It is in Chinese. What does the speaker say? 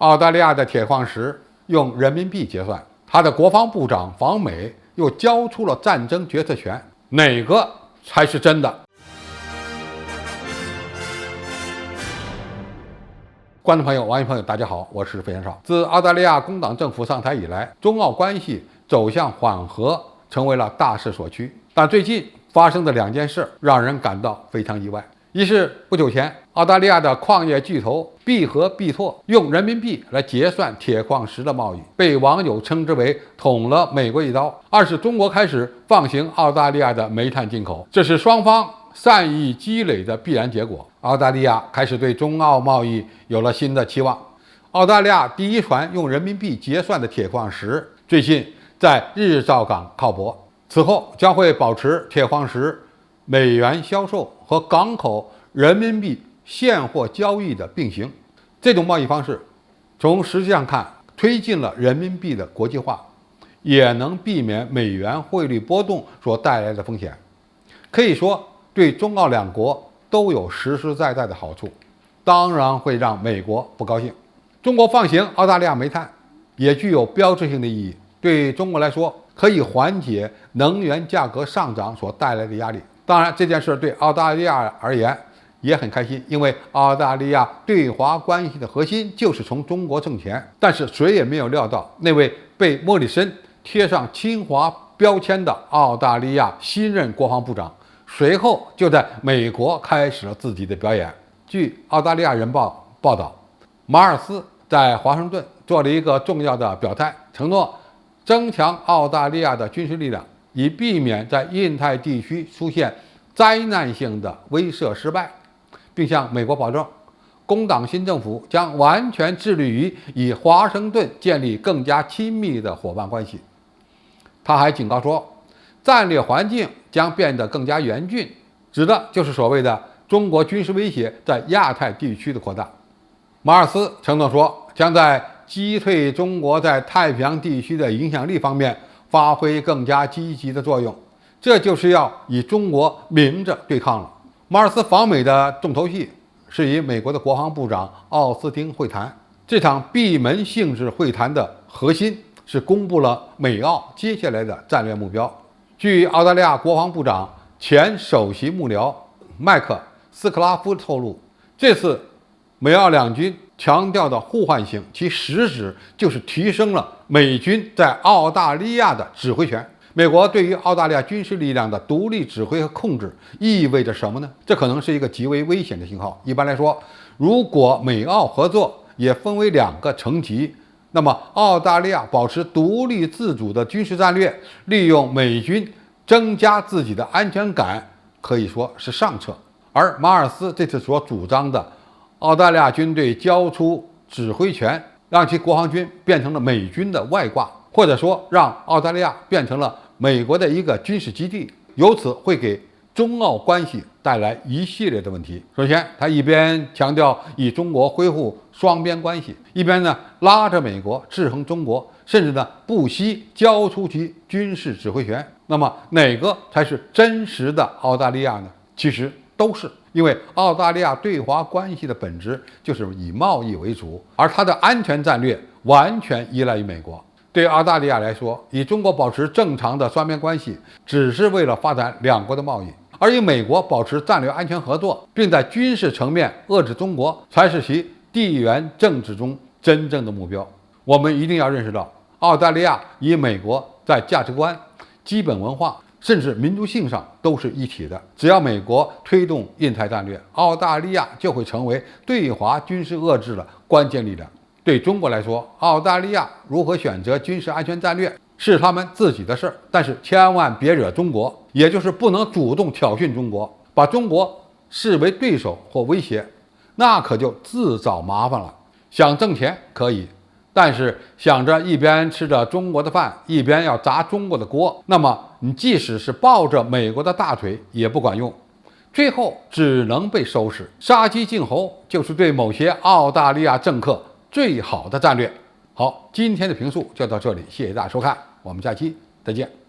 澳大利亚的铁矿石用人民币结算，他的国防部长访美又交出了战争决策权，哪个才是真的？观众朋友、网友朋友，大家好，我是费先少。自澳大利亚工党政府上台以来，中澳关系走向缓和成为了大势所趋。但最近发生的两件事让人感到非常意外。一是不久前，澳大利亚的矿业巨头必和必拓用人民币来结算铁矿石的贸易，被网友称之为捅了美国一刀。二是中国开始放行澳大利亚的煤炭进口，这是双方善意积累的必然结果。澳大利亚开始对中澳贸易有了新的期望。澳大利亚第一船用人民币结算的铁矿石最近在日照港靠泊，此后将会保持铁矿石美元销售和港口人民币现货交易的并行。这种贸易方式从实际上看推进了人民币的国际化，也能避免美元汇率波动所带来的风险，可以说对中澳两国都有实实在在的好处，当然会让美国不高兴。中国放行澳大利亚煤炭也具有标志性的意义，对中国来说可以缓解能源价格上涨所带来的压力。当然，这件事对澳大利亚而言也很开心，因为澳大利亚对华关系的核心就是从中国挣钱。但是谁也没有料到，那位被莫里森贴上侵华标签的澳大利亚新任国防部长随后就在美国开始了自己的表演。据澳大利亚人报报道，马尔斯在华盛顿做了一个重要的表态，承诺增强澳大利亚的军事力量，以避免在印太地区出现灾难性的威慑失败，并向美国保证，工党新政府将完全致力于与华盛顿建立更加亲密的伙伴关系。他还警告说，战略环境将变得更加严峻，指的就是所谓的中国军事威胁在亚太地区的扩大。马尔斯承诺说，将在击退中国在太平洋地区的影响力方面发挥更加积极的作用，这就是要与中国明着对抗了。马尔斯访美的重头戏是与美国的国防部长奥斯汀会谈。这场闭门性质会谈的核心是公布了美澳接下来的战略目标。据澳大利亚国防部长前首席幕僚麦克斯克拉夫透露，这次美澳两军强调的互换性，其实质就是提升了美军在澳大利亚的指挥权。美国对于澳大利亚军事力量的独立指挥和控制意味着什么呢？这可能是一个极为危险的信号。一般来说，如果美澳合作也分为两个层级，那么澳大利亚保持独立自主的军事战略，利用美军增加自己的安全感，可以说是上策。而马尔斯这次所主张的澳大利亚军队交出指挥权，让其国防军变成了美军的外挂，或者说让澳大利亚变成了美国的一个军事基地，由此会给中澳关系带来一系列的问题。首先，他一边强调与中国恢复双边关系，一边呢拉着美国制衡中国，甚至呢不惜交出其军事指挥权。那么哪个才是真实的澳大利亚呢？其实都是，因为澳大利亚对华关系的本质就是以贸易为主，而它的安全战略完全依赖于美国。对澳大利亚来说，与中国保持正常的双边关系，只是为了发展两国的贸易；而与美国保持战略安全合作，并在军事层面遏制中国，才是其地缘政治中真正的目标。我们一定要认识到，澳大利亚与美国在价值观、基本文化甚至民族性上都是一体的。只要美国推动印太战略，澳大利亚就会成为对华军事遏制的关键力量。对中国来说，澳大利亚如何选择军事安全战略是他们自己的事儿，但是千万别惹中国，也就是不能主动挑衅中国，把中国视为对手或威胁，那可就自找麻烦了。想挣钱可以，但是想着一边吃着中国的饭，一边要砸中国的锅，那么你即使是抱着美国的大腿也不管用，最后只能被收拾。杀鸡儆猴就是对某些澳大利亚政客最好的战略。好，今天的评述就到这里，谢谢大家收看，我们下期再见。